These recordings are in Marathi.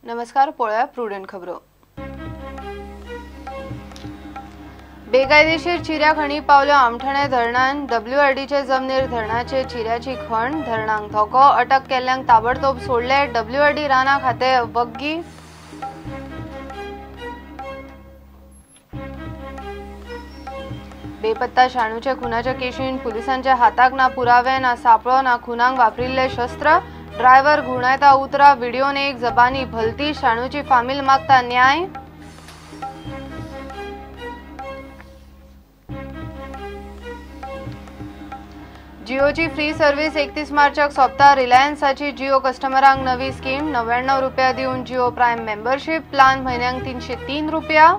नमस्कार, पळया प्रुडंट खबरो। बेकायदेशीर चिऱ्या खणी पावल्या आमठाणे धरणान WRDचे जमनीर धरणाचे चिऱ्याची खण धरणांक धोको अटक केल्ल्यांक ताबडतोब सोडले। WRD राना खाते वग्गी बेपत्ता शाणूचे खुनाच्या केशीन पुलिसांच्या हाताक ना पुरावे ना सापळो ना खुनांक वापरिल्ले शस्त्र। ड्रायव्हर घुणायता उतरा व्हिडिओन एक जबानी भलती शाणूची फामील मागता न्याय। जिओची फ्री सर्व्हिस 31 मार्चाक सोपता। रिलायन्सची जिओ कस्टमरांक नवी स्कीम 99 रुपया दिवन जिओ प्राइम मेंबरशिप प्लान महिन्यांक 303 रुपया।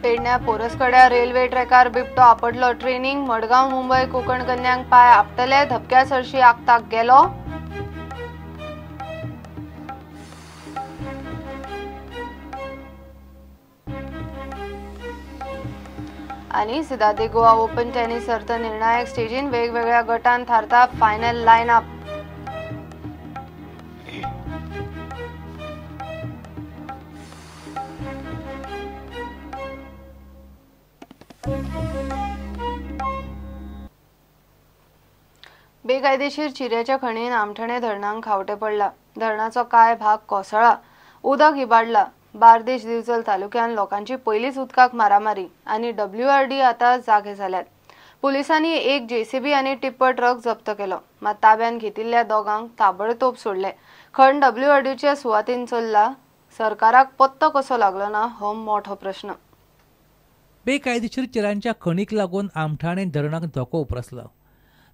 पेडण्या पोरसकड्या रेल्वे ट्रॅकार बिबटो आपडलो। ट्रेनिंग मडगांव मुंबई कोकण कन्यांक पाय आपटले। धपक्या सरशी आगताक गेलो। आणि सिदादे गोवा ओपन टेनिस सर्त निर्णायक स्टेजीन वेगवेगळ्या गटांत थारता फायनल लायनअप। बेकायदेशीर चिऱ्याच्या खणीन आमठाणे धरणांक खावटे पडला। धरणाचो काय भाग कोसळ्ळा, उदक इबाडला। बार्देश दिवचल तालुक्यात लोकांची पहिलीच उदकाक मारामारी आणि WRD आता जागे झाल्यात। पोलिसांनी एक JCB आणि टिप्पर ट्रक जप्त केलो, मात ताब्यात घेतिल्ल्या दोगांक ताबडतोब सोडले। खण WRDच्या सुवातीन चल्ला। सरकाराक पत्तो कसो लागलो ना हो मोठो प्रश्न। बेकायदेशीर चिऱ्यांच्या खणीक लागून आमठाणे धरणाक धोको उप्रासला।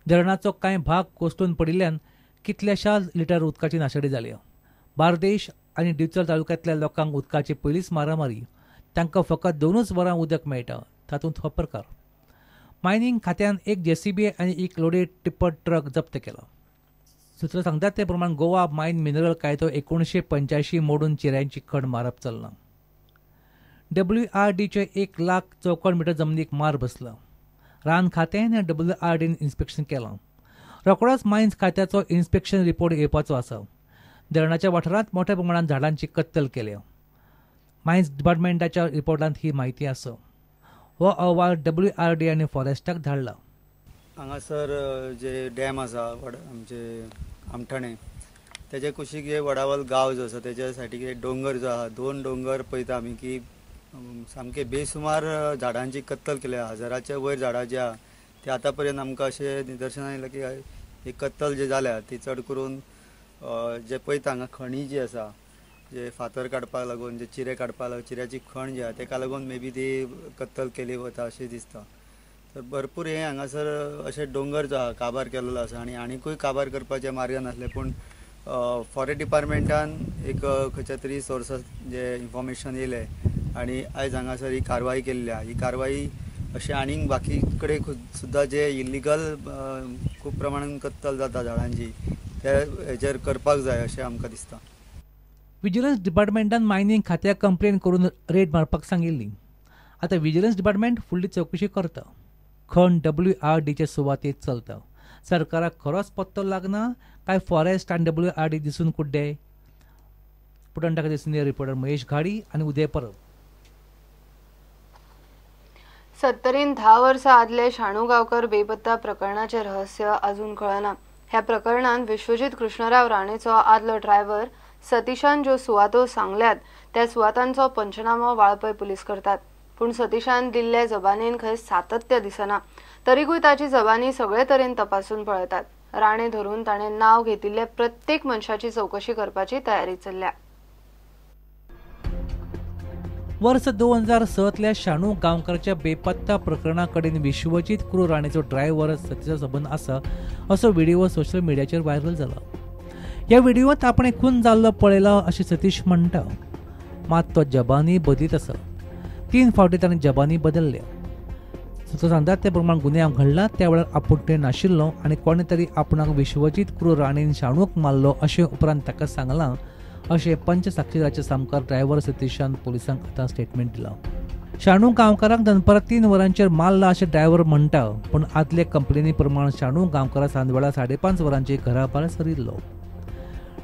धरणाचो कांय भाग कोसळून पडिल्ल्यान कितल्याशाच लिटर उदकाची नाशाडी जाली। बार्देश आणि दिवचल तालुक्यांतल्या लोकांक उदकाची पयलीच मारामारी। तांकां फकत 2च वरां उदक मेळटा, तातूंत हो प्रकार। मायनिंग खात्यान एक JCB आनी एक लोडेड टिप्पर ट्रक जप्त केला। सूत्र सांगतात ते प्रमाण गोवा मायन मिनरल कायदो 1985 मोडून चिऱ्यांची खण मारप चल्ला। WRDचे 1 लाख चौकोन मीटर जमनीक मार बसला। रान खात्यान WRDन इन्स्पेक्शन केलां। रोखडोच मायन्स खात्याचो इन्स्पेक्शन रिपोर्ट येवपाचो आसा। धरणाच्या वाठारांत मोठ्या प्रमाणात झाडांची कत्तल केल्या। मायन्स डिपार्टमेंटाच्या रिपोर्टांत ही माहिती आसा। हो अहवाल WRD आनी फॉरेस्टाक धाडला। हांगासर जे डॅम आसा आमचे आमठाणे तेजे कुशीक हे वडावल गांव जो आसा तेच्या सायडीक डोंगर जो आहा 2 डोंगर पळयता आमी की सामके बेसुमार झाडांची कत्तल केल्या। 1000च्या वयर झाडां जी आहा ती आतां पर्यंत आमकां अशें निदर्शनां येयलां की ही कत्तल जी जाल्या ती चड करून जे पळयता हांगा खणी जी आसा जे फातर काडपाक लागून जे चिरे काडपाक लागून चिऱ्याची खण जी आहा तेका लागून मे बी ती कत्तल केली वता अशें दिसता। तर भरपूर हे हांगासर अशे डोंगर जो आहा काबार केल्लो आसा आनी आनीकूय काबार करपाचे मार्ग नासले, पूण फॉरेस्ट डिपार्टमेंटान एक खंयच्या तरी सोर्सास जे इन्फॉर्मेशन येयले आनी आयज हांगासर ही कारवाई केल्ली आहा। ही कारवाई अशें आनीक बाकी कडेन सुद्दां जे इल्लिगल खूब प्रमाणान कत्तल जाता झाडांची ते हेचेर करपाक जाय अशें आमकां दिसता। विजिलन्स डिपार्टमेंटान मायनिंग खात्याक कंप्लेन करून रेड मारपाक सांगिल्ली। आतां विजिलन्स डिपार्टमेंट फुडली चवकशी करता। खण WRDचे सुवातेत चलता। सरकाराक खरोच पत्तो लागना काय फॉरेस्ट आनी WRD दिसून कुड्डे? पुटंटा खातीर सिनियर रिपोर्टर महेश घाडी आनी उदय परब। 70 वर्सां आदले शाणू गांवकर बेपत्ता प्रकरणाचे रहस्य अजून कळना। ह्या प्रकरणात विश्वजित कृष्णराव राणेचो आदलो ड्रायव्हर सतीशान ज्यो सुवातो सांगल्यात त्या सुवातांचो पंचनामो वाळपय पुलीस करतात, पूण सतीशान दिल्ले जबानीन खंय सातत्य दिसना। तरीकूय ताची जबानी सगळे तरेन तपासून पळयतात। राणे धरून ताणें नाव घेतिल्ले प्रत्येक मनशाची चौकशी करपाची तयारी चल्ल्या। वर्ष 2006तल्या शाणू गांवकरच्या बेपत्ता प्रकरणा कडेन विश्वजीत कृ राणेचो ड्रायव्हर सतीशा संबंध आसा असो व्हिडिओ सोशल मिडियाचेर व्हायरल जाला। ह्या व्हिडिओत आपणे खून जाल्लो पळयला अशें सतीश म्हणटा, मात तो जबानी बदलीत आसा। 3 फावटी ताणें जबानी बदलल्या। सूत्र सांगतात ते प्रमाण गुन्यांव घडला त्या वेळार आपूण थंय नाशिल्लो आनी कोणे तरी आपणाक विश्वजीत कृ राणेन शाणूक मारलो अशें उपरांत ताका सांगलां अशें पंच साक्षीदाराचे सामकार ड्रायव्हर सतीशान पुलिसांक आतां स्टेटमेंट दिला। शाणू गांवकारांक दनपारां 3 वरांचेर मारला अशें ड्रायव्हर म्हणटा, पूण आदले कंप्लेनी प्रमाण शाणू गांवकारा सांजवेळा 5:30 वरांचेर घरा भायर सरिल्लो.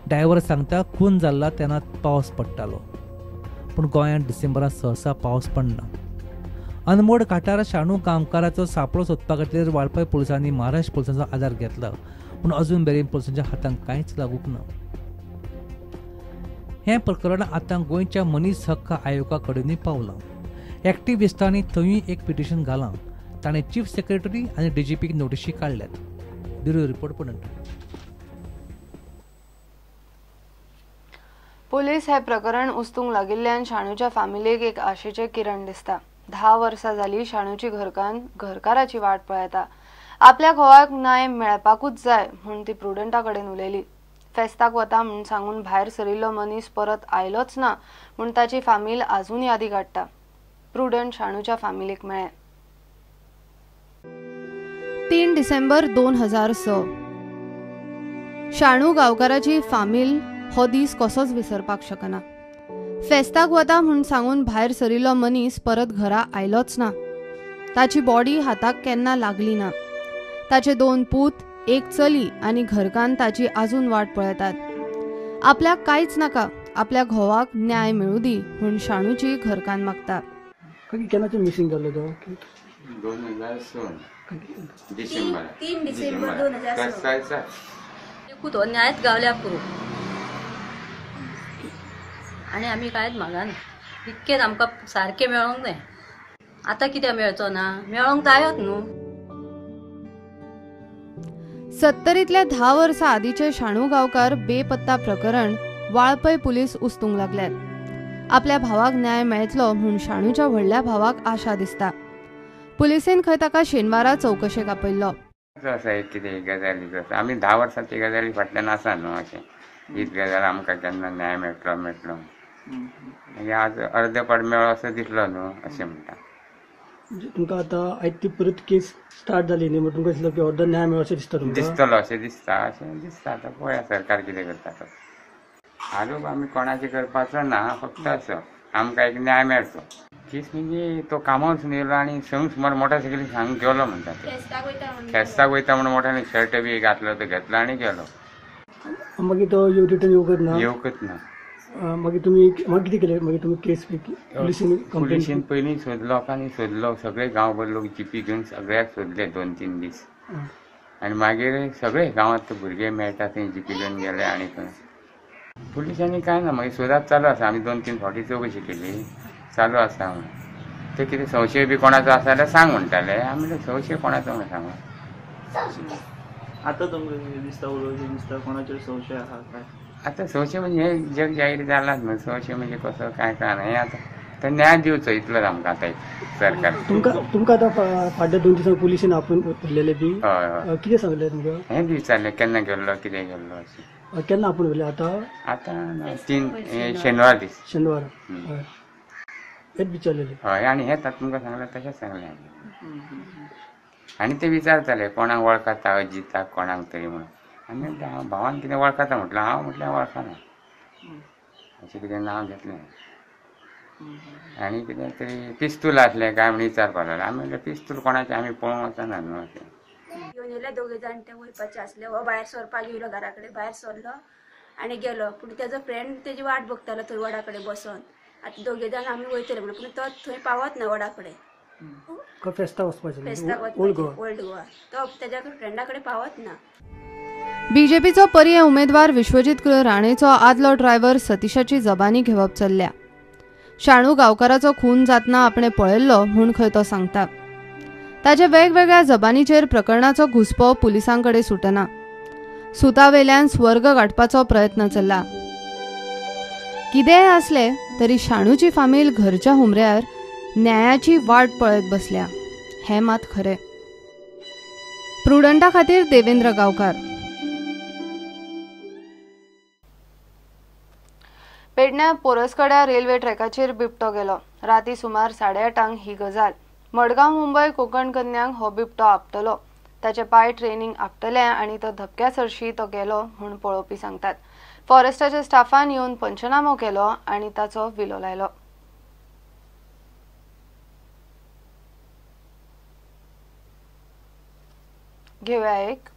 ड्रायव्हर सांगता खून जाल्ला तेन्ना पावस पडटालो, पूण गोंयांत डिसेंबरांत सहसा पावस पडना. अनमोड घाटार शाणू गांवकाराचो सापळो सोदपा खातीर वाळपय पुलिसांनी महाराष्ट्र पुलिसांचो आदार घेतला, पूण अजून मेरेन पुलिसांच्या हातांत कांयच लागूंक ना. हें प्रकरण आतां गोंयच्या मनीस हक्क आयोगा कडेनूय पावलां. एक्टिव्हिस्टांनी थंयूय एक पिटिशन घालां. ताणें चीफ सेक्रेटरी आनी DGPक नोटीशी काडल्यात. ब्युरो रिपोर्ट पडटा. पुलीस हे प्रकरण उस्तूंक लागिल्ल्यान शाणूच्या फॅमिलीक एक आशेचें किरण दिसता. 10 वर्सां जाली शाणूची घरकाराची वाट पळयता. आपल्या घोवाक न्याय मेळपाकूच जाय म्हूण ती प्रुडंटा कडेन उलयली. फेस्ताक वता म्हूण सांगून भायर सरिल्लो मनीस परत आयलोच ना म्हूण ताची फामील आजून यादी काडटा. प्रुडंट शाणूच्या फॅमिलीक मेळ्ळें. 3 डिसेंबर 2006 शाणू गांवकाराची फामील हो दीस कसोच विसरपाक शकना. फेस्ताक वता म्हूण सांगून भायर सरिल्लो मनीस परत घरा आयलोच ना. ताची बॉडी हाताक केन्ना लागली ना. ताचे 2 पूत, एक चली आनी घरकान्न ताची आजून वाट पळयतात. आपल्याक कांयच नाका, आपल्या घोवाक न्याय मेळूं दी म्हूण शाणूची घरकान्न मागता. केन्नाचे मिसींग जाल्लो तो? 2006 डिसेंबर 3 डिसेंबर 2006 कुतो न्यायच गावल्या पुरो आनी आमी कांयच मागना. इतकेच आमकां सारकें मेळोंक जाय. आतां कित्याक मेळचो ना? मेळोंक जायोच न्हू. 70तल्या 10 वर्सां आदींचे शाणू गांवकार बेपत्ता प्रकरण वाळपय पुलीस उस्तूंक लागल्यात. आपल्या भावाक न्याय मेळटलो म्हूण शाणूच्या व्हडल्या भावाक आशा दिसता. पुलिसेन खंय ताका शेनवारा चवकशेक आपयल्लो. कितें गजाली आमी 10 वर्सांची गजाली फाटल्यान आसा न्हू. अशें हीच गजाल आमकां केन्ना न्याय मेळटलो आज अर्देपट मेळ्ळो असो दिसलो न्हू अशें म्हणटा. तुमकां आतां आयज ती परत केस स्टार्ट जाली न्ही म्हणून तुमकां दिसलो की अर्दो न्याय मेळ्ळो अशें दिसता तुमकां? दिसतलो अशें दिसता. आतां पळया सरकार कितें करता तो. आरोप आमी कोणाचे करपाचो ना, फक्त असो आमकां एक न्याय मेळचो. केस म्हणजे तो कामावसून येयलो आनी संग सुमार मोटरसायकली हांगा गेलो म्हणटा. फेस्ताक वयता म्हणून मोठ्याने शर्ट बी घातलो तो घेतलो आनी गेलो. मागीर तो रिटर्न येवकच ना. मागीर तुमी मागीर कितें केलें? मागीर तुमी केस पुलिशेन पयलीं लोकांनी सोदलो. सगळे गांवभर लोक जीपी घेवन सगळ्याक सोदले 2-3 दीस. आनी मागीर सगळे गांवांत भुरगे मेळटा थंय जीपी घेवन गेले. आनी पुलिसांनी कांय ना. मागीर सोदात चालू आसा. आमी 2-3 फावटी चवकशी केली. चालू आसा. ते कितें संशय बी कोणाचो आसा जाल्यार सांग म्हणटाले. आमी संशय कोणाचो म्हण सांगू. आतां तुमकां दिसता कोणाचेर संशय आहा काय? आतां संशय म्हणजे हे जग जाहीर जालात न्हू. संशय म्हणजे कसो काय कळना. हें आतां न्याय दिवचो इतलोच आमकां आतां सरकार. तुमकां आतां फाटल्या 2 दिसांक पुलिशेन आपूण व्हरलेले बी कितें सांगलें तुमकां? हें बी विचारलें केन्ना गेल्लो कितें गेल्लो अशें. केन्ना आपूण व्हरलें? आतां 3 शेनवार दीस. शेनवार हेच विचारलेले. हय. आनी हें तुमकां सांगलें तशेंच सांगलें आनी ते विचारताले कोणाक वळखता अजिताक कोणाक तरी म्हणून. आनी हांव भावान कितें वळखता म्हटलें. हांव म्हटलें वळखना अशें कितें नांव घेतलें. आनी कितें तरी पिस्तूल आसलें काय म्हण विचारपाक लागलें. आमी म्हणलें पिस्तूल कोणाचें आमी पळोवंक वचना न्हू अशें. घेवन येयले 2 जाण ते वयपाचे आसले. हो भायर सरपाक येयलो घरा कडेन. भायर सरलो आनी गेलो. पूण तेजो फ्रेंड तेजी वाट बघतालो थंय वडा कडेन बसोन. आतां 2 जाण आमी वयतले म्हणून. पूण तो थंय पावत ना वडा कडेन. फेस्ताक वचपाचें ओल्ड गोवा. तो तेज्या फ्रेंडा कडेन पावत ना. बीजेपीचो पर्याय उमेदवार विश्वजीत राणेचो आदलो ड्रायव्हर सतीशाची जबानी घेवप चल्ल्या. शाणू गांवकाराचो खून जातना आपणे पळयल्लो म्हूण खंय तो सांगता. ताचे वेगवेगळ्या जबानीचेर प्रकरणाचो घुस्पो पुलिसांकडे सुटना. सुतावेल्यान स्वर्ग गाठपाचो प्रयत्न चल्ला. कितेंय असले तरी शाणूची फामील घरच्या हुमऱ्यार न्यायाची वाट पळयत बसल्या हें मात खरें. प्रुडंटा खातीर देवेंद्र गांवकार. पेडण्या पोरसकड्या रेल्वे ट्रॅकाचेर बिबटो गेलो. राती सुमार 8:30 ही गजाल. मडगांव मुंबय कोकण कन्यांक हो बिबटो आपटलो. ताचे पाय ट्रेनिंग आपटले आनी तो धपक्या सरशी तो गेलो म्हूण पळोवपी सांगतात. फॉरेस्टाच्या स्टाफान येवन पंचनामो केलो आनी ताचो विलो लायलो. घेऊया एक